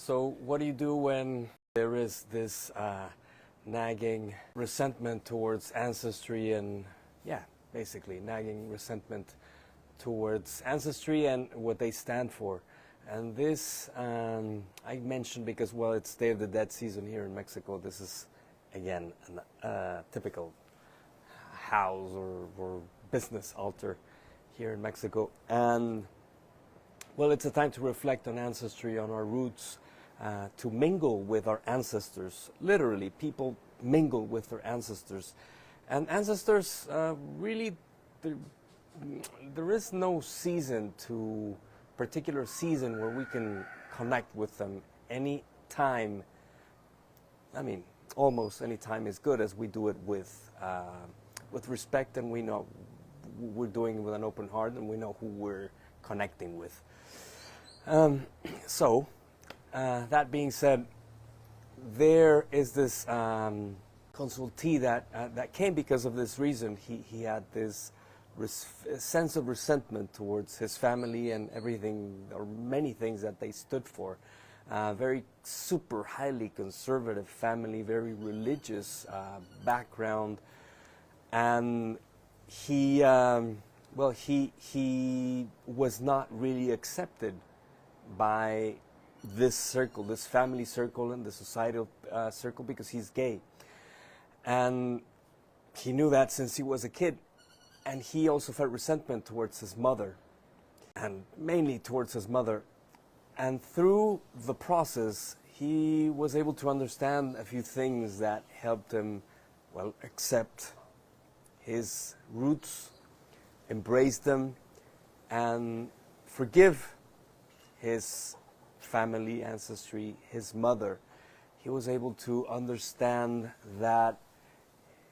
So what do you do when there is this nagging resentment towards ancestry and, yeah, basically nagging resentment towards ancestry and what they stand for? And this I mentioned because, well, it's Day of the Dead season here in Mexico. This is, again, a typical house or business altar here in Mexico. And, well, it's a time to reflect on ancestry, on our roots, to mingle with our ancestors. Literally, people mingle with their ancestors. And ancestors, really, there is no particular season where we can connect with them any time. I mean, almost any time is good, as we do it with respect, and we know we're doing it with an open heart, and we know who we're connecting with. That being said, there is this consultee that came because of this reason. He had this sense of resentment towards his family and everything, or many things that they stood for. Very super highly conservative family, very religious background, and he was not really accepted by this circle, this family circle and the societal circle, because he's gay. And he knew that since he was a kid. And he also felt resentment towards his mother, and mainly towards his mother. And through the process, he was able to understand a few things that helped him, well, accept his roots, embrace them, and forgive his family, ancestry, his mother. He was able to understand that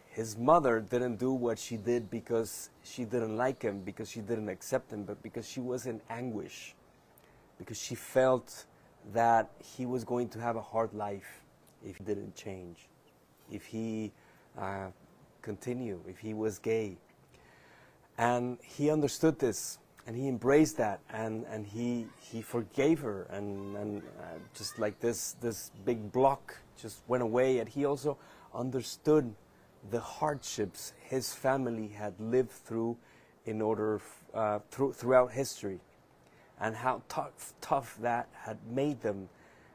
his mother didn't do what she did because she didn't like him, because she didn't accept him, but because she was in anguish, because she felt that he was going to have a hard life if he didn't change, if he continued, if he was gay. And he understood this, and he embraced that, and he forgave her, and just like this big block just went away. And he also understood the hardships his family had lived through in order throughout history, and how tough that had made them.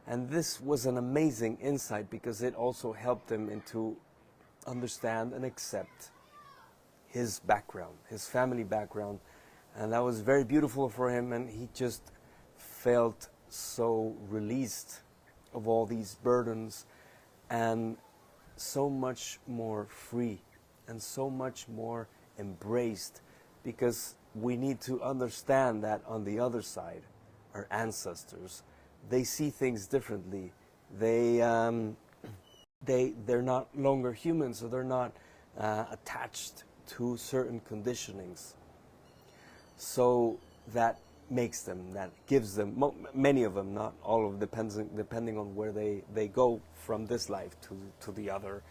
And this was an amazing insight, because it also helped him to understand and accept his background, his family background. And that was very beautiful for him, and he just felt so released of all these burdens, and so much more free, and so much more embraced, because we need to understand that on the other side, our ancestors, they see things differently. They're not longer human, so they're not attached to certain conditionings. So that makes them, that gives them, many of them, not all of them, depending on where they go from this life to the other,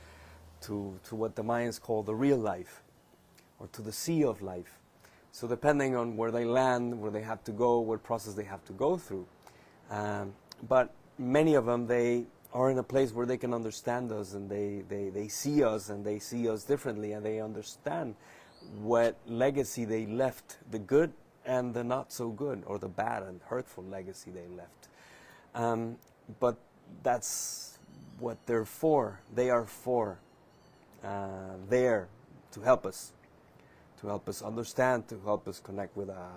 to what the Mayans call the real life, or to the sea of life. So depending on where they land, where they have to go, what process they have to go through. But many of them, they are in a place where they can understand us, and they see us, and they see us differently, and they understand what legacy they left, the good and the not so good, or the bad and hurtful legacy they left. But that's what they're for. They are for there to help us understand, to help us connect with a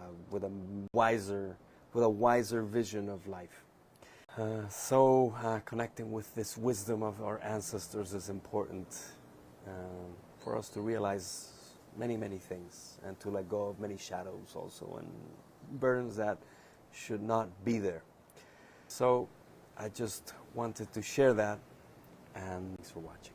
wiser vision of life. Connecting with this wisdom of our ancestors is important for us to realize many things, and to let go of many shadows also, and burdens that should not be there. So I just wanted to share that, and thanks for watching.